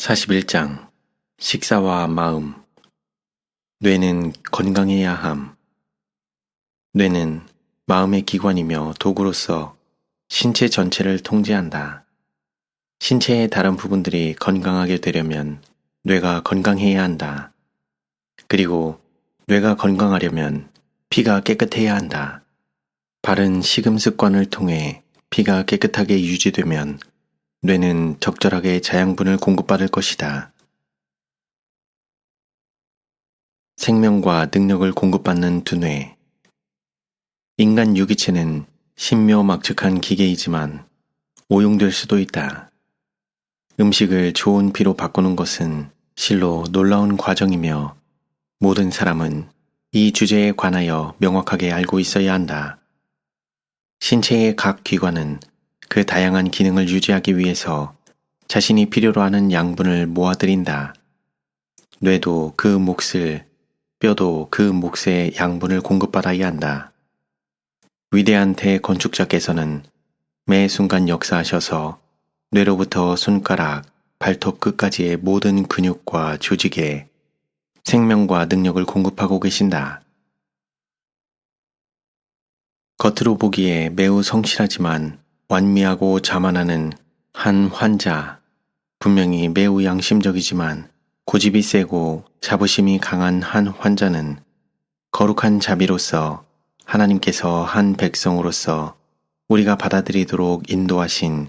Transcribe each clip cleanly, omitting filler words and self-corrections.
41장 식사와 마음. 뇌는 건강해야 함. 뇌는 마음의 기관이며 도구로서 신체 전체를 통제한다. 신체의 다른 부분들이 건강하게 되려면 뇌가 건강해야 한다. 그리고 뇌가 건강하려면 피가 깨끗해야 한다. 바른 식음 습관을 통해 피가 깨끗하게 유지되면 뇌는 적절하게 자양분을 공급받을 것이다. 생명과 능력을 공급받는 두뇌. 인간 유기체는 신묘막측한 기계이지만 오용될 수도 있다. 음식을 좋은 피로 바꾸는 것은 실로 놀라운 과정이며 모든 사람은 이 주제에 관하여 명확하게 알고 있어야 한다. 신체의 각 기관은 그 다양한 기능을 유지하기 위해서 자신이 필요로 하는 양분을 모아들인다. 뇌도 그 몫을, 뼈도 그 몫의 양분을 공급받아야 한다. 위대한 대건축자께서는 매 순간 역사하셔서 뇌로부터 손가락, 발톱 끝까지의 모든 근육과 조직에 생명과 능력을 공급하고 계신다. 겉으로 보기에 매우 성실하지만 완미하고 자만하는 한 환자, 분명히 매우 양심적이지만 고집이 세고 자부심이 강한 한 환자는 거룩한 자비로서 하나님께서 한 백성으로서 우리가 받아들이도록 인도하신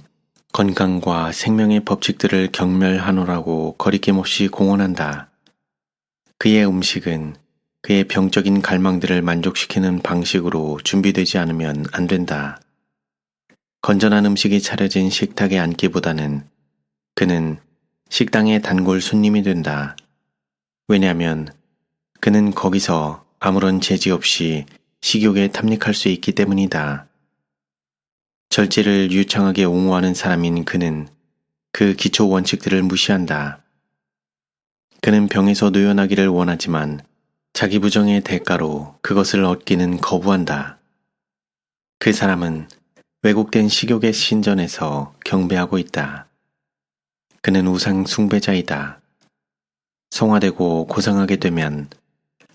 건강과 생명의 법칙들을 경멸하노라고 거리낌 없이 공언한다. 그의 음식은 그의 병적인 갈망들을 만족시키는 방식으로 준비되지 않으면 안 된다. 건전한 음식이 차려진 식탁에 앉기보다는 그는 식당의 단골 손님이 된다. 왜냐하면 그는 거기서 아무런 제지 없이 식욕에 탐닉할 수 있기 때문이다. 절제를 유창하게 옹호하는 사람인 그는 그 기초 원칙들을 무시한다. 그는 병에서 노연하기를 원하지만 자기 부정의 대가로 그것을 얻기는 거부한다. 그 사람은 왜곡된 식욕의 신전에서 경배하고 있다. 그는 우상 숭배자이다. 성화되고 고상하게 되면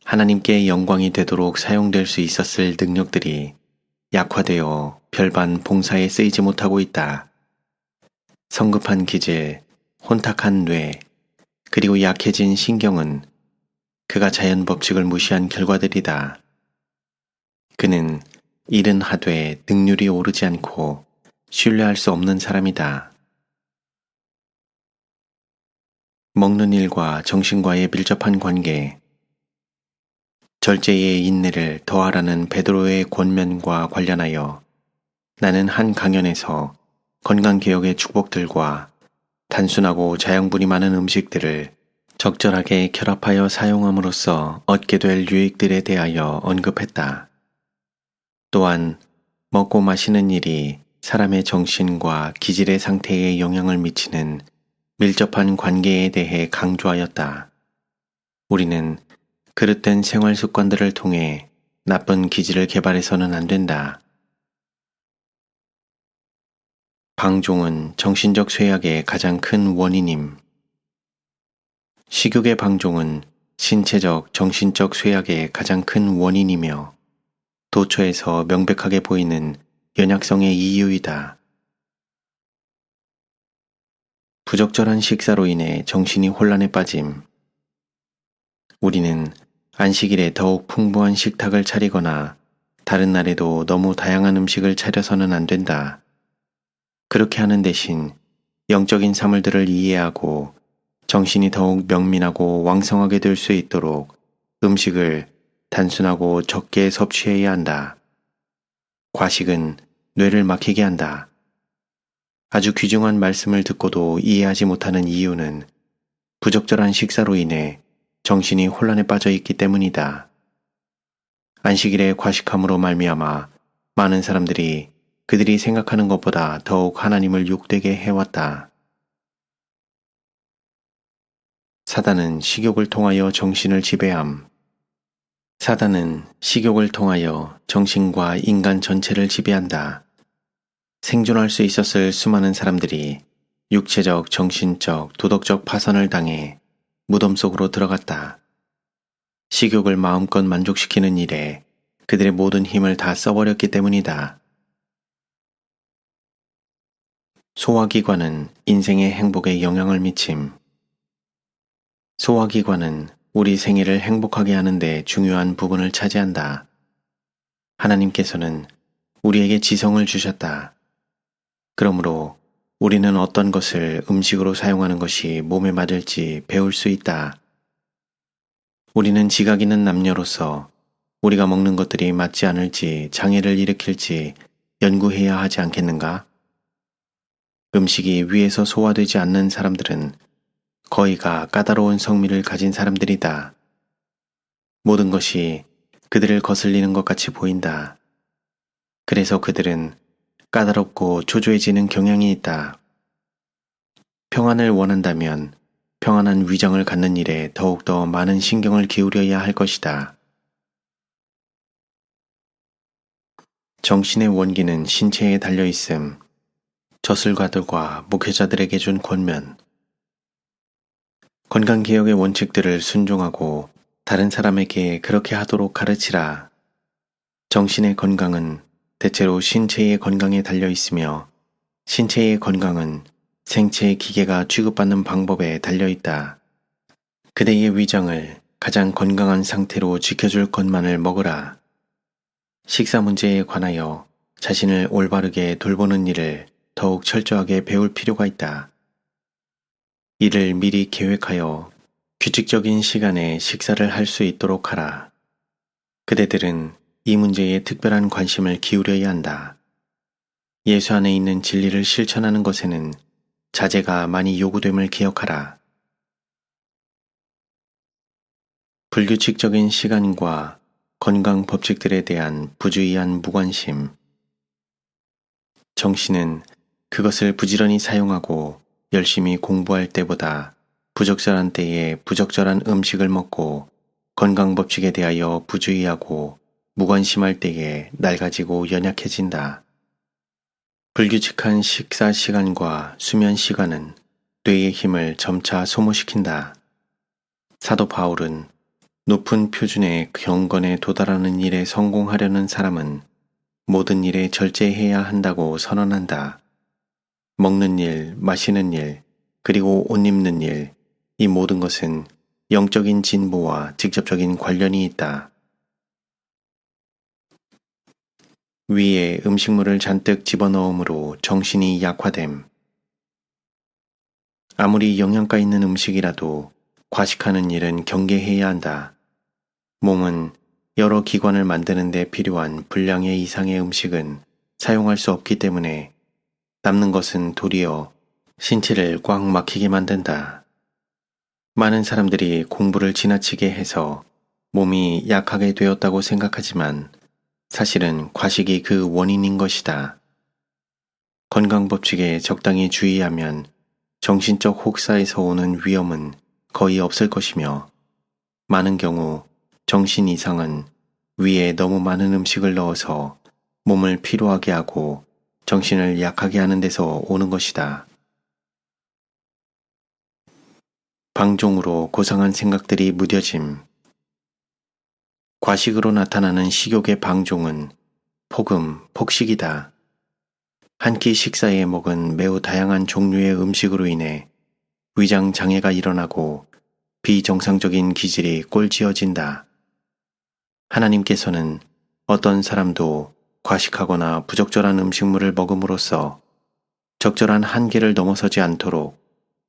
하나님께 영광이 되도록 사용될 수 있었을 능력들이 약화되어 별반 봉사에 쓰이지 못하고 있다. 성급한 기질, 혼탁한 뇌, 그리고 약해진 신경은 그가 자연 법칙을 무시한 결과들이다. 그는 일은 하되 능률이 오르지 않고 신뢰할 수 없는 사람이다. 먹는 일과 정신과의 밀접한 관계. 절제의 인내를 더하라는 베드로의 권면과 관련하여 나는 한 강연에서 건강개혁의 축복들과 단순하고 자양분이 많은 음식들을 적절하게 결합하여 사용함으로써 얻게 될 유익들에 대하여 언급했다. 또한 먹고 마시는 일이 사람의 정신과 기질의 상태에 영향을 미치는 밀접한 관계에 대해 강조하였다. 우리는 그릇된 생활 습관들을 통해 나쁜 기질을 개발해서는 안 된다. 방종은 정신적 쇠약의 가장 큰 원인임. 식욕의 방종은 신체적, 정신적 쇠약의 가장 큰 원인이며 도처에서 명백하게 보이는 연약성의 이유이다. 부적절한 식사로 인해 정신이 혼란에 빠짐. 우리는 안식일에 더욱 풍부한 식탁을 차리거나 다른 날에도 너무 다양한 음식을 차려서는 안 된다. 그렇게 하는 대신 영적인 사물들을 이해하고 정신이 더욱 명민하고 왕성하게 될 수 있도록 음식을 단순하고 적게 섭취해야 한다. 과식은 뇌를 막히게 한다. 아주 귀중한 말씀을 듣고도 이해하지 못하는 이유는 부적절한 식사로 인해 정신이 혼란에 빠져 있기 때문이다. 안식일에 과식함으로 말미암아 많은 사람들이 그들이 생각하는 것보다 더욱 하나님을 욕되게 해왔다. 사단은 식욕을 통하여 정신을 지배함. 사단은 식욕을 통하여 정신과 인간 전체를 지배한다. 생존할 수 있었을 수많은 사람들이 육체적, 정신적, 도덕적 파선을 당해 무덤 속으로 들어갔다. 식욕을 마음껏 만족시키는 일에 그들의 모든 힘을 다 써버렸기 때문이다. 소화기관은 인생의 행복에 영향을 미침. 소화기관은 우리 생애를 행복하게 하는데 중요한 부분을 차지한다. 하나님께서는 우리에게 지성을 주셨다. 그러므로 우리는 어떤 것을 음식으로 사용하는 것이 몸에 맞을지 배울 수 있다. 우리는 지각 있는 남녀로서 우리가 먹는 것들이 맞지 않을지 장애를 일으킬지 연구해야 하지 않겠는가? 음식이 위에서 소화되지 않는 사람들은 거의가 까다로운 성미를 가진 사람들이다. 모든 것이 그들을 거슬리는 것 같이 보인다. 그래서 그들은 까다롭고 초조해지는 경향이 있다. 평안을 원한다면 평안한 위장을 갖는 일에 더욱더 많은 신경을 기울여야 할 것이다. 정신의 원기는 신체에 달려있음. 저술가들과 목회자들에게 준 권면. 건강개혁의 원칙들을 순종하고 다른 사람에게 그렇게 하도록 가르치라. 정신의 건강은 대체로 신체의 건강에 달려있으며 신체의 건강은 생체의 기계가 취급받는 방법에 달려있다. 그대의 위장을 가장 건강한 상태로 지켜줄 것만을 먹으라. 식사 문제에 관하여 자신을 올바르게 돌보는 일을 더욱 철저하게 배울 필요가 있다. 이를 미리 계획하여 규칙적인 시간에 식사를 할 수 있도록 하라. 그대들은 이 문제에 특별한 관심을 기울여야 한다. 예수 안에 있는 진리를 실천하는 것에는 자제가 많이 요구됨을 기억하라. 불규칙적인 시간과 건강 법칙들에 대한 부주의한 무관심. 정신은 그것을 부지런히 사용하고 열심히 공부할 때보다 부적절한 때에 부적절한 음식을 먹고 건강 법칙에 대하여 부주의하고 무관심할 때에 낡아지고 연약해진다. 불규칙한 식사 시간과 수면 시간은 뇌의 힘을 점차 소모시킨다. 사도 바울은 높은 표준의 경건에 도달하는 일에 성공하려는 사람은 모든 일에 절제해야 한다고 선언한다. 먹는 일, 마시는 일, 그리고 옷 입는 일, 이 모든 것은 영적인 진보와 직접적인 관련이 있다. 위에 음식물을 잔뜩 집어넣음으로 정신이 약화됨. 아무리 영양가 있는 음식이라도 과식하는 일은 경계해야 한다. 몸은 여러 기관을 만드는 데 필요한 분량의 이상의 음식은 사용할 수 없기 때문에 남는 것은 도리어 신체를 꽉 막히게 만든다. 많은 사람들이 공부를 지나치게 해서 몸이 약하게 되었다고 생각하지만 사실은 과식이 그 원인인 것이다. 건강법칙에 적당히 주의하면 정신적 혹사에서 오는 위험은 거의 없을 것이며 많은 경우 정신 이상은 위에 너무 많은 음식을 넣어서 몸을 피로하게 하고 정신을 약하게 하는 데서 오는 것이다. 방종으로 고상한 생각들이 무뎌짐. 과식으로 나타나는 식욕의 방종은 폭음, 폭식이다. 한 끼 식사에 먹은 매우 다양한 종류의 음식으로 인해 위장 장애가 일어나고 비정상적인 기질이 꼴지어진다. 하나님께서는 어떤 사람도 과식하거나 부적절한 음식물을 먹음으로써 적절한 한계를 넘어서지 않도록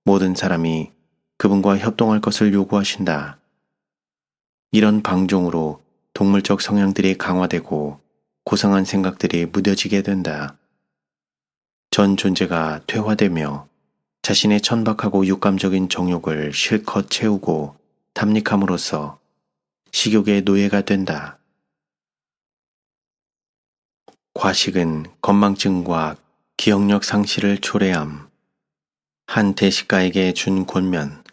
모든 사람이 그분과 협동할 것을 요구하신다. 이런 방종으로 동물적 성향들이 강화되고 고상한 생각들이 무뎌지게 된다. 전 존재가 퇴화되며 자신의 천박하고 육감적인 정욕을 실컷 채우고 탐닉함으로써 식욕의 노예가 된다. 과식은 건망증과 기억력 상실을 초래함. 한 대식가에게 준 권면.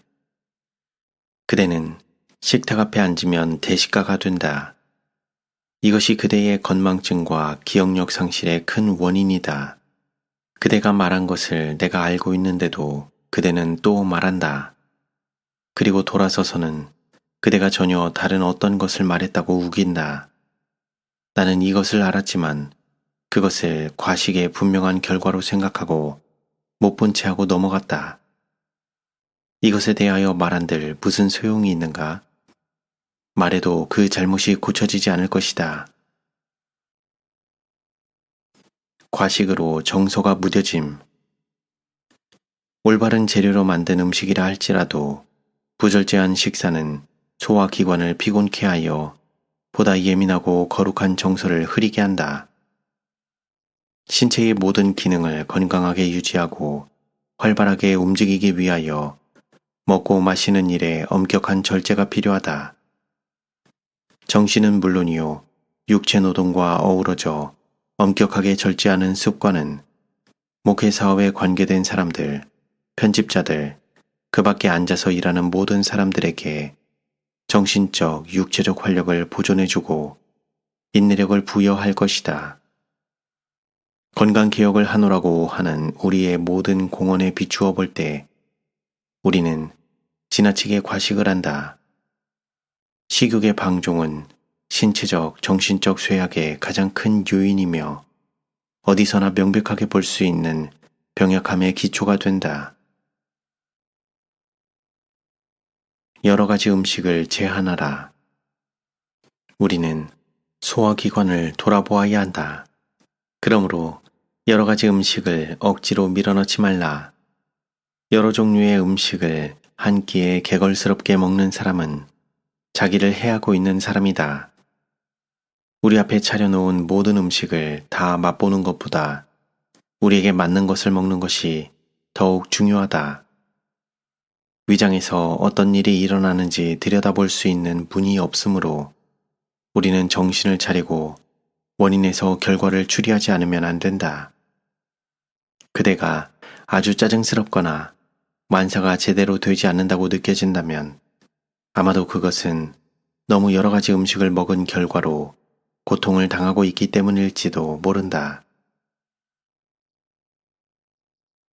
그대는 식탁 앞에 앉으면 대식가가 된다. 이것이 그대의 건망증과 기억력 상실의 큰 원인이다. 그대가 말한 것을 내가 알고 있는데도 그대는 또 말한다. 그리고 돌아서서는 그대가 전혀 다른 어떤 것을 말했다고 우긴다. 나는 이것을 알았지만 그것을 과식의 분명한 결과로 생각하고 못 본 채 하고 넘어갔다. 이것에 대하여 말한들 무슨 소용이 있는가? 말해도 그 잘못이 고쳐지지 않을 것이다. 과식으로 정서가 무뎌짐. 올바른 재료로 만든 음식이라 할지라도 부절제한 식사는 소화기관을 피곤케 하여 보다 예민하고 거룩한 정서를 흐리게 한다. 신체의 모든 기능을 건강하게 유지하고 활발하게 움직이기 위하여 먹고 마시는 일에 엄격한 절제가 필요하다. 정신은 물론이요, 육체 노동과 어우러져 엄격하게 절제하는 습관은 목회 사업에 관계된 사람들, 편집자들, 그 밖에 앉아서 일하는 모든 사람들에게 정신적, 육체적 활력을 보존해주고 인내력을 부여할 것이다. 건강개혁을 하노라고 하는 우리의 모든 공헌에 비추어 볼 때 우리는 지나치게 과식을 한다. 식욕의 방종은 신체적, 정신적 쇠약의 가장 큰 요인이며 어디서나 명백하게 볼 수 있는 병약함의 기초가 된다. 여러 가지 음식을 제한하라. 우리는 소화기관을 돌아보아야 한다. 그러므로 여러 가지 음식을 억지로 밀어넣지 말라. 여러 종류의 음식을 한 끼에 개걸스럽게 먹는 사람은 자기를 해하고 있는 사람이다. 우리 앞에 차려놓은 모든 음식을 다 맛보는 것보다 우리에게 맞는 것을 먹는 것이 더욱 중요하다. 위장에서 어떤 일이 일어나는지 들여다볼 수 있는 문이 없으므로 우리는 정신을 차리고 원인에서 결과를 추리하지 않으면 안 된다. 그대가 아주 짜증스럽거나 만사가 제대로 되지 않는다고 느껴진다면 아마도 그것은 너무 여러 가지 음식을 먹은 결과로 고통을 당하고 있기 때문일지도 모른다.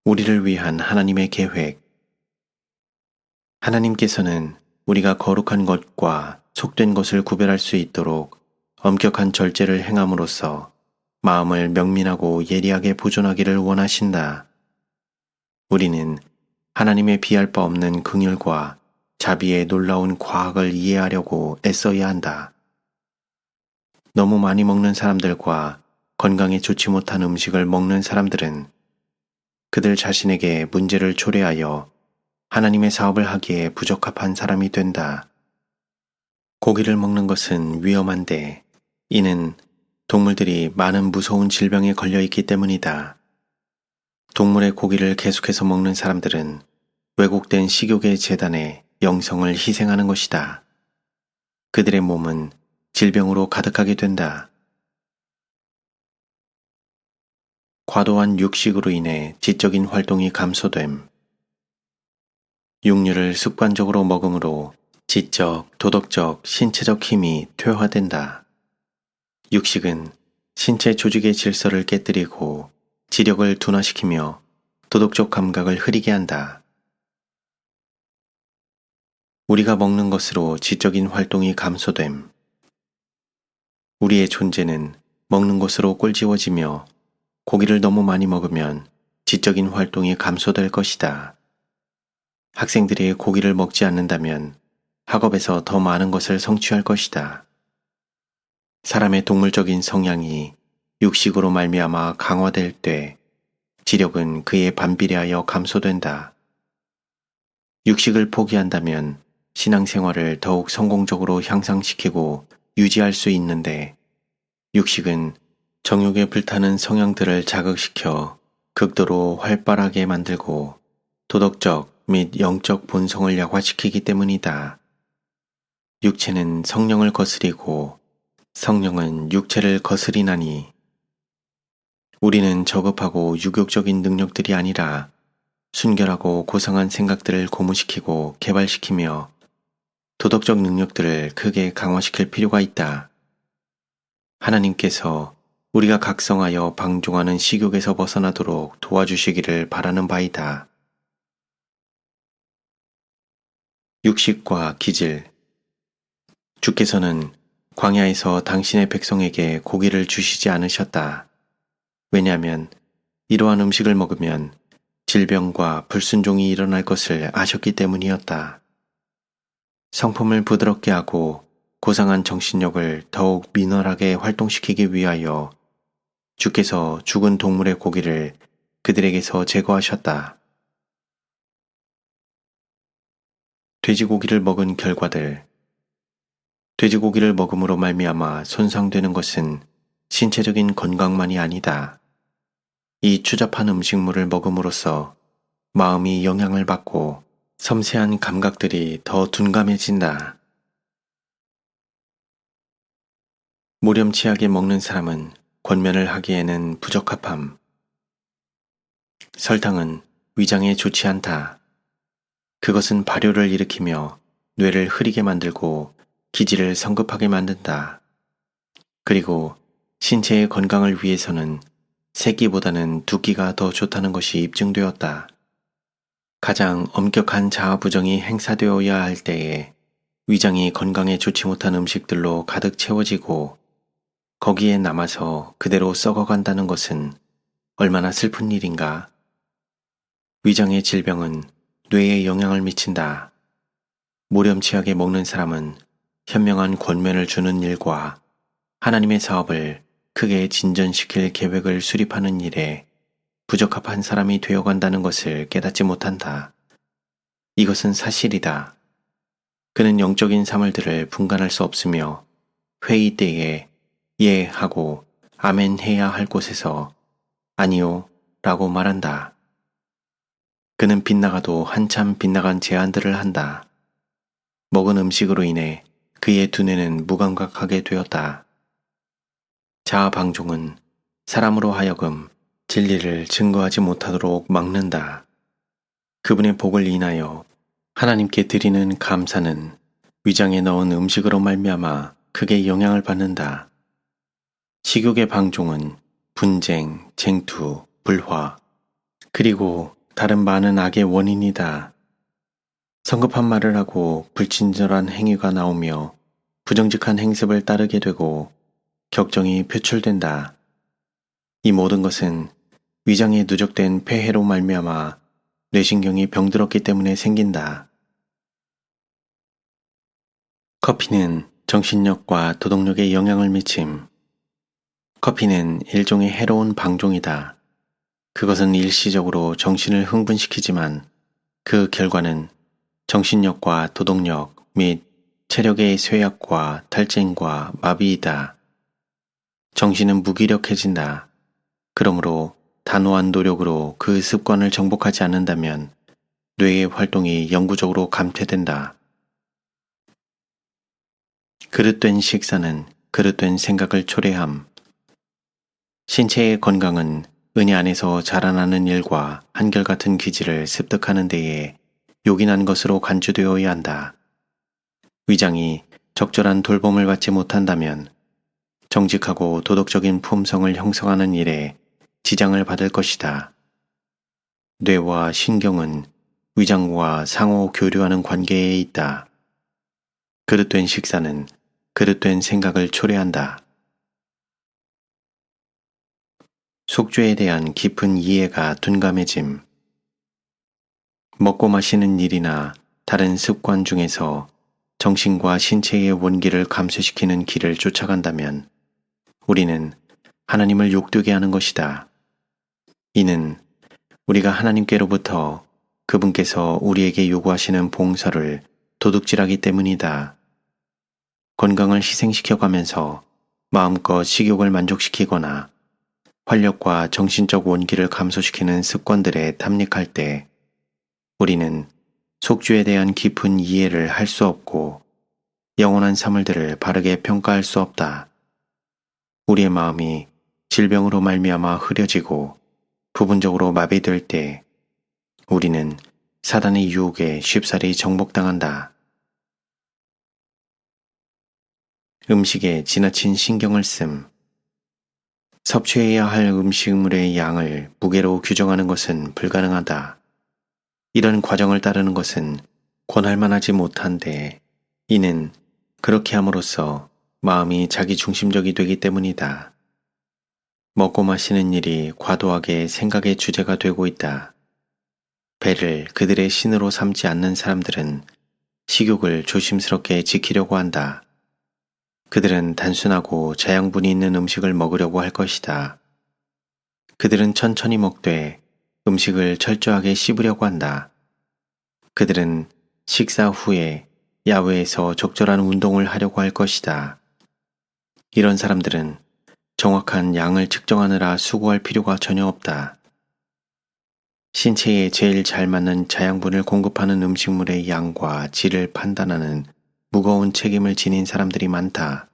우리를 위한 하나님의 계획. 하나님께서는 우리가 거룩한 것과 속된 것을 구별할 수 있도록 엄격한 절제를 행함으로써 마음을 명민하고 예리하게 보존하기를 원하신다. 우리는 하나님의 비할 바 없는 긍휼과 자비의 놀라운 과학을 이해하려고 애써야 한다. 너무 많이 먹는 사람들과 건강에 좋지 못한 음식을 먹는 사람들은 그들 자신에게 문제를 초래하여 하나님의 사업을 하기에 부적합한 사람이 된다. 고기를 먹는 것은 위험한데 이는 동물들이 많은 무서운 질병에 걸려 있기 때문이다. 동물의 고기를 계속해서 먹는 사람들은 왜곡된 식욕의 재단에 영성을 희생하는 것이다. 그들의 몸은 질병으로 가득하게 된다. 과도한 육식으로 인해 지적인 활동이 감소됨. 육류를 습관적으로 먹음으로 지적, 도덕적, 신체적 힘이 퇴화된다. 육식은 신체 조직의 질서를 깨뜨리고 지력을 둔화시키며 도덕적 감각을 흐리게 한다. 우리가 먹는 것으로 지적인 활동이 감소됨. 우리의 존재는 먹는 것으로 꼴지워지며 고기를 너무 많이 먹으면 지적인 활동이 감소될 것이다. 학생들이 고기를 먹지 않는다면 학업에서 더 많은 것을 성취할 것이다. 사람의 동물적인 성향이 육식으로 말미암아 강화될 때 지력은 그에 반비례하여 감소된다. 육식을 포기한다면 신앙생활을 더욱 성공적으로 향상시키고 유지할 수 있는데 육식은 정욕에 불타는 성향들을 자극시켜 극도로 활발하게 만들고 도덕적 및 영적 본성을 약화시키기 때문이다. 육체는 성령을 거스리고 성령은 육체를 거스리나니 우리는 저급하고 유격적인 능력들이 아니라 순결하고 고상한 생각들을 고무시키고 개발시키며 도덕적 능력들을 크게 강화시킬 필요가 있다. 하나님께서 우리가 각성하여 방종하는 식욕에서 벗어나도록 도와주시기를 바라는 바이다. 육식과 기질. 주께서는 광야에서 당신의 백성에게 고기를 주시지 않으셨다. 왜냐하면 이러한 음식을 먹으면 질병과 불순종이 일어날 것을 아셨기 때문이었다. 성품을 부드럽게 하고 고상한 정신력을 더욱 민원하게 활동시키기 위하여 주께서 죽은 동물의 고기를 그들에게서 제거하셨다. 돼지고기를 먹은 결과들. 돼지고기를 먹음으로 말미암아 손상되는 것은 신체적인 건강만이 아니다. 이 추잡한 음식물을 먹음으로써 마음이 영향을 받고 섬세한 감각들이 더 둔감해진다. 무렴치하게 먹는 사람은 권면을 하기에는 부적합함. 설탕은 위장에 좋지 않다. 그것은 발효를 일으키며 뇌를 흐리게 만들고 기질을 성급하게 만든다. 그리고 신체의 건강을 위해서는 새끼보다는 두 끼가 더 좋다는 것이 입증되었다. 가장 엄격한 자아 부정이 행사되어야 할 때에 위장이 건강에 좋지 못한 음식들로 가득 채워지고 거기에 남아서 그대로 썩어간다는 것은 얼마나 슬픈 일인가. 위장의 질병은 뇌에 영향을 미친다. 무렴치하게 먹는 사람은 현명한 권면을 주는 일과 하나님의 사업을 크게 진전시킬 계획을 수립하는 일에 부적합한 사람이 되어간다는 것을 깨닫지 못한다. 이것은 사실이다. 그는 영적인 사물들을 분간할 수 없으며 회의 때에 예 하고 아멘 해야 할 곳에서 아니요 라고 말한다. 그는 빗나가도 한참 빗나간 제안들을 한다. 먹은 음식으로 인해 그의 두뇌는 무감각하게 되었다. 자아방종은 사람으로 하여금 진리를 증거하지 못하도록 막는다. 그분의 복을 인하여 하나님께 드리는 감사는 위장에 넣은 음식으로 말미암아 크게 영향을 받는다. 식욕의 방종은 분쟁, 쟁투, 불화, 그리고 다른 많은 악의 원인이다. 성급한 말을 하고 불친절한 행위가 나오며 부정직한 행습을 따르게 되고 격정이 표출된다. 이 모든 것은 위장에 누적된 폐해로 말미암아 뇌신경이 병들었기 때문에 생긴다. 커피는 정신력과 도덕력에 영향을 미침. 커피는 일종의 해로운 방종이다. 그것은 일시적으로 정신을 흥분시키지만 그 결과는 정신력과 도덕력 및 체력의 쇠약과 탈진과 마비이다. 정신은 무기력해진다. 그러므로 단호한 노력으로 그 습관을 정복하지 않는다면 뇌의 활동이 영구적으로 감퇴된다. 그릇된 식사는 그릇된 생각을 초래함. 신체의 건강은 은혜 안에서 자라나는 일과 한결같은 기질을 습득하는 데에 요긴한 것으로 간주되어야 한다. 위장이 적절한 돌봄을 받지 못한다면 정직하고 도덕적인 품성을 형성하는 일에 지장을 받을 것이다. 뇌와 신경은 위장과 상호 교류하는 관계에 있다. 그릇된 식사는 그릇된 생각을 초래한다. 속죄에 대한 깊은 이해가 둔감해짐. 먹고 마시는 일이나 다른 습관 중에서 정신과 신체의 원기를 감소시키는 길을 쫓아간다면 우리는 하나님을 욕되게 하는 것이다. 이는 우리가 하나님께로부터 그분께서 우리에게 요구하시는 봉사를 도둑질하기 때문이다. 건강을 희생시켜가면서 마음껏 식욕을 만족시키거나 활력과 정신적 원기를 감소시키는 습관들에 탐닉할 때 우리는 속죄에 대한 깊은 이해를 할 수 없고 영원한 사물들을 바르게 평가할 수 없다. 우리의 마음이 질병으로 말미암아 흐려지고 부분적으로 마비될 때 우리는 사단의 유혹에 쉽사리 정복당한다. 음식에 지나친 신경을 씀. 섭취해야 할 음식물의 양을 무게로 규정하는 것은 불가능하다. 이런 과정을 따르는 것은 권할 만하지 못한데 이는 그렇게 함으로써 마음이 자기중심적이 되기 때문이다. 먹고 마시는 일이 과도하게 생각의 주제가 되고 있다. 배를 그들의 신으로 삼지 않는 사람들은 식욕을 조심스럽게 지키려고 한다. 그들은 단순하고 자양분이 있는 음식을 먹으려고 할 것이다. 그들은 천천히 먹되 음식을 철저하게 씹으려고 한다. 그들은 식사 후에 야외에서 적절한 운동을 하려고 할 것이다. 이런 사람들은 정확한 양을 측정하느라 수고할 필요가 전혀 없다. 신체에 제일 잘 맞는 자양분을 공급하는 음식물의 양과 질을 판단하는 무거운 책임을 지닌 사람들이 많다.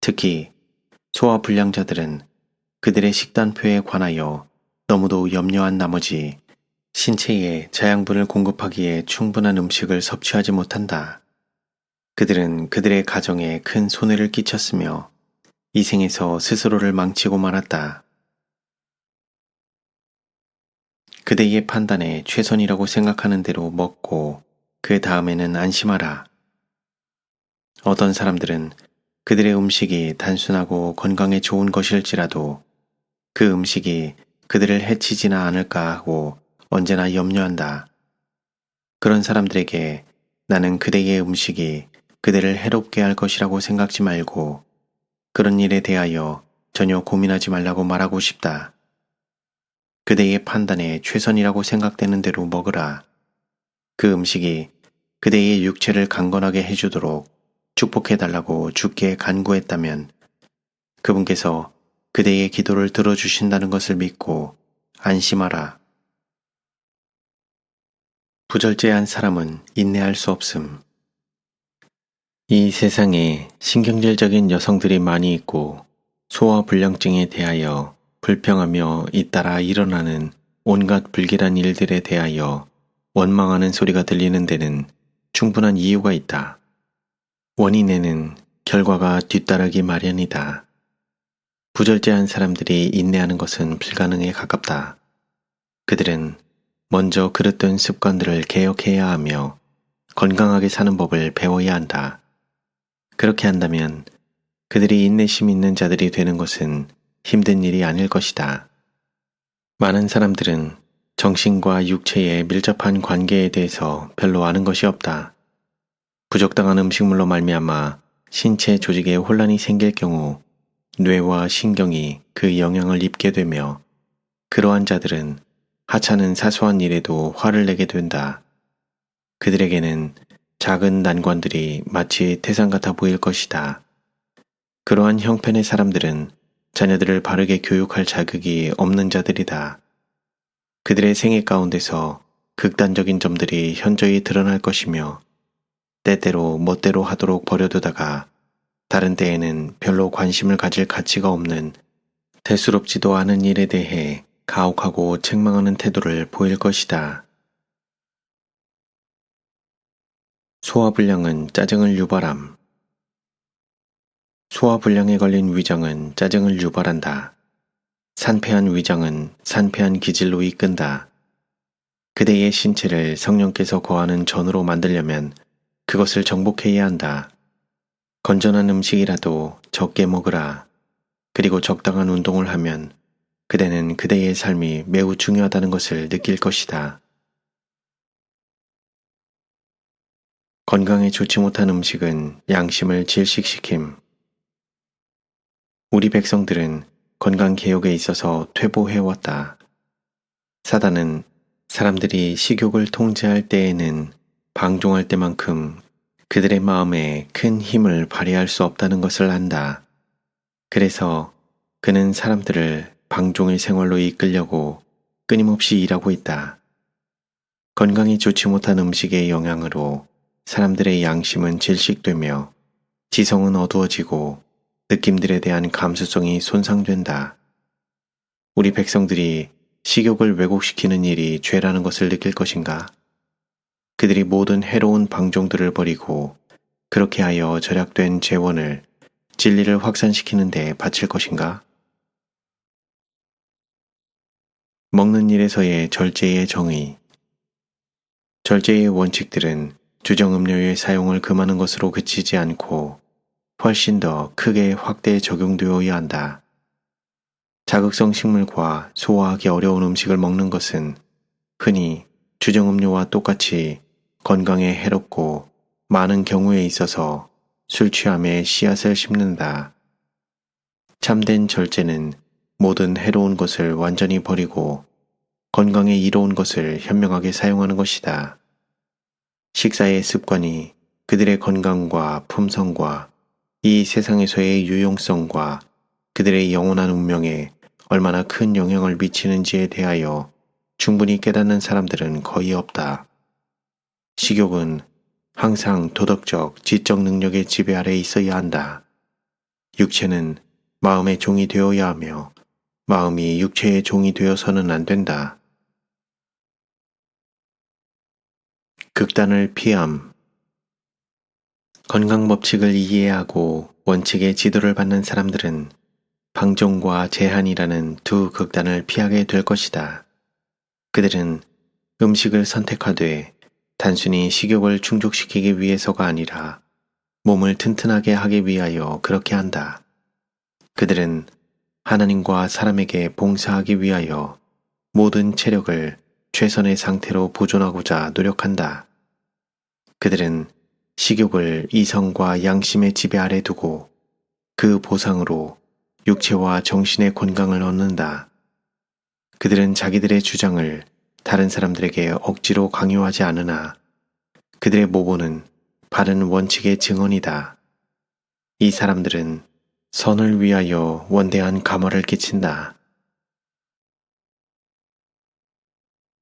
특히 소화불량자들은 그들의 식단표에 관하여 너무도 염려한 나머지 신체에 자양분을 공급하기에 충분한 음식을 섭취하지 못한다. 그들은 그들의 가정에 큰 손해를 끼쳤으며 이 생에서 스스로를 망치고 말았다. 그대의 판단에 최선이라고 생각하는 대로 먹고 그 다음에는 안심하라. 어떤 사람들은 그들의 음식이 단순하고 건강에 좋은 것일지라도 그 음식이 그들을 해치지나 않을까 하고 언제나 염려한다. 그런 사람들에게 나는 그대의 음식이 그대를 해롭게 할 것이라고 생각지 말고 그런 일에 대하여 전혀 고민하지 말라고 말하고 싶다. 그대의 판단에 최선이라고 생각되는 대로 먹으라. 그 음식이 그대의 육체를 강건하게 해주도록 축복해달라고 주께 간구했다면 그분께서 그대의 기도를 들어주신다는 것을 믿고 안심하라. 부절제한 사람은 인내할 수 없음. 이 세상에 신경질적인 여성들이 많이 있고 소화불량증에 대하여 불평하며 잇따라 일어나는 온갖 불길한 일들에 대하여 원망하는 소리가 들리는 데는 충분한 이유가 있다. 원인에는 결과가 뒤따르기 마련이다. 부절제한 사람들이 인내하는 것은 불가능에 가깝다. 그들은 먼저 그릇된 습관들을 개혁해야 하며 건강하게 사는 법을 배워야 한다. 그렇게 한다면 그들이 인내심 있는 자들이 되는 것은 힘든 일이 아닐 것이다. 많은 사람들은 정신과 육체의 밀접한 관계에 대해서 별로 아는 것이 없다. 부적당한 음식물로 말미암아 신체 조직에 혼란이 생길 경우 뇌와 신경이 그 영향을 입게 되며 그러한 자들은 하찮은 사소한 일에도 화를 내게 된다. 그들에게는 작은 난관들이 마치 태산 같아 보일 것이다. 그러한 형편의 사람들은 자녀들을 바르게 교육할 자격이 없는 자들이다. 그들의 생애 가운데서 극단적인 점들이 현저히 드러날 것이며 때때로 멋대로 하도록 버려두다가 다른 때에는 별로 관심을 가질 가치가 없는 대수롭지도 않은 일에 대해 가혹하고 책망하는 태도를 보일 것이다. 소화불량은 짜증을 유발함. 소화불량에 걸린 위장은 짜증을 유발한다. 산패한 위장은 산패한 기질로 이끈다. 그대의 신체를 성령께서 거하는 전으로 만들려면 그것을 정복해야 한다. 건전한 음식이라도 적게 먹으라. 그리고 적당한 운동을 하면 그대는 그대의 삶이 매우 중요하다는 것을 느낄 것이다. 건강에 좋지 못한 음식은 양심을 질식시킴. 우리 백성들은 건강개혁에 있어서 퇴보해왔다. 사단은 사람들이 식욕을 통제할 때에는 방종할 때만큼 그들의 마음에 큰 힘을 발휘할 수 없다는 것을 안다. 그래서 그는 사람들을 방종의 생활로 이끌려고 끊임없이 일하고 있다. 건강에 좋지 못한 음식의 영향으로 사람들의 양심은 질식되며 지성은 어두워지고 느낌들에 대한 감수성이 손상된다. 우리 백성들이 식욕을 왜곡시키는 일이 죄라는 것을 느낄 것인가? 그들이 모든 해로운 방종들을 버리고 그렇게 하여 절약된 재원을 진리를 확산시키는 데 바칠 것인가? 먹는 일에서의 절제의 정의. 절제의 원칙들은 주정음료의 사용을 금하는 것으로 그치지 않고 훨씬 더 크게 확대 적용되어야 한다. 자극성 식물과 소화하기 어려운 음식을 먹는 것은 흔히 주정음료와 똑같이 건강에 해롭고 많은 경우에 있어서 술 취함에 씨앗을 심는다. 참된 절제는 모든 해로운 것을 완전히 버리고 건강에 이로운 것을 현명하게 사용하는 것이다. 식사의 습관이 그들의 건강과 품성과 이 세상에서의 유용성과 그들의 영원한 운명에 얼마나 큰 영향을 미치는지에 대하여 충분히 깨닫는 사람들은 거의 없다. 식욕은 항상 도덕적, 지적 능력의 지배 아래 있어야 한다. 육체는 마음의 종이 되어야 하며 마음이 육체의 종이 되어서는 안 된다. 극단을 피함. 건강 법칙을 이해하고 원칙의 지도를 받는 사람들은 방종과 제한이라는 두 극단을 피하게 될 것이다. 그들은 음식을 선택하되 단순히 식욕을 충족시키기 위해서가 아니라 몸을 튼튼하게 하기 위하여 그렇게 한다. 그들은 하나님과 사람에게 봉사하기 위하여 모든 체력을 최선의 상태로 보존하고자 노력한다. 그들은 식욕을 이성과 양심의 지배 아래 두고 그 보상으로 육체와 정신의 건강을 얻는다. 그들은 자기들의 주장을 다른 사람들에게 억지로 강요하지 않으나 그들의 모본은 바른 원칙의 증언이다. 이 사람들은 선을 위하여 원대한 감화를 끼친다.